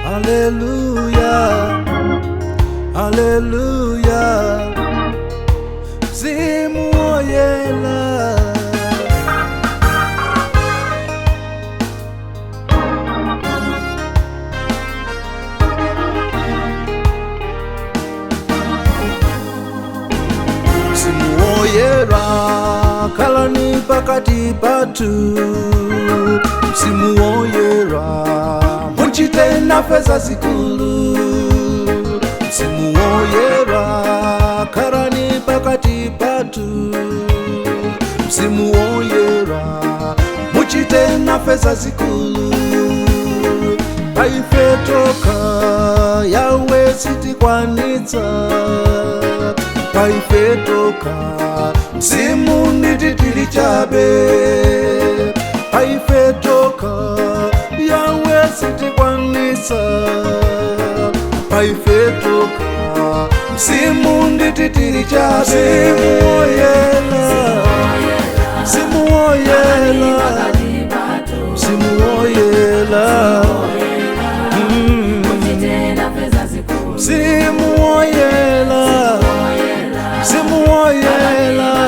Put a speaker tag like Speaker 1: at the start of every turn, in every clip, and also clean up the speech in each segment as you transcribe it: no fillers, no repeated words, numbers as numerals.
Speaker 1: Hallelujah, hallelujah. Mzimu woyela, mzimu woyela, kalani pakati patu. Mzimu woyela, munchite nafe zazikulu. Mzimu woyela, kalani pakati patu. Mzimu woyela, munchite nafe zazikulu. Paife toka yawe sitikwanitsa. Paife toka mzimu nititili chabe. Paife toka yawe sitikwanitsa. Paife toka mzimu nititili chabe. Mzimu woyela, mzimu woyela, mzimu woyela, mzimu woyela, mzimu woyela,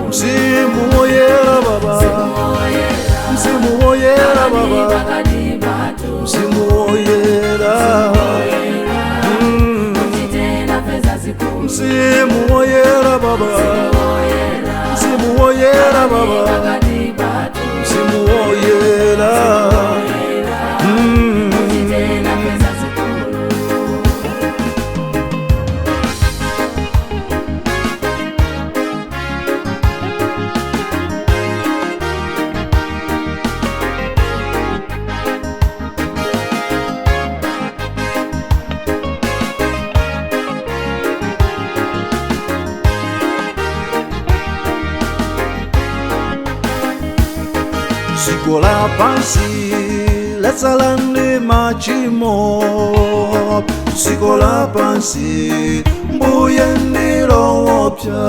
Speaker 1: mzimu woyela baba, mzimu woyela baba, mzimu woyela, mzimu woyela baba, mzimu woyela baba, mzimu woyela. Siko la pansi latsala ndi machimo. Siko la pansi mbuye ndiloopsa.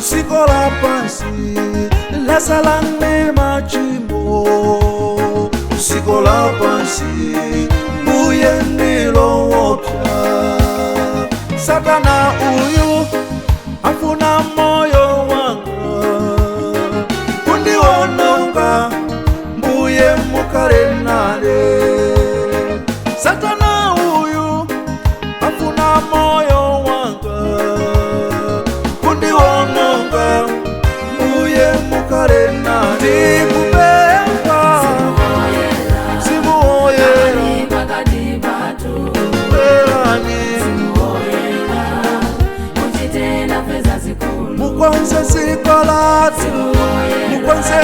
Speaker 1: Siko la pansi latsala ndi machimo. Siko la pansi mbuye ndiloopsa. Satana uyu afuna moyo wanga, kundiwononga mbuye mukale nale. Satana uyu afuna moyo wanga, kundiwononga mbuye mukale nale. Ndikupempha mzimu woyela, mukonze ziko latu, mukonze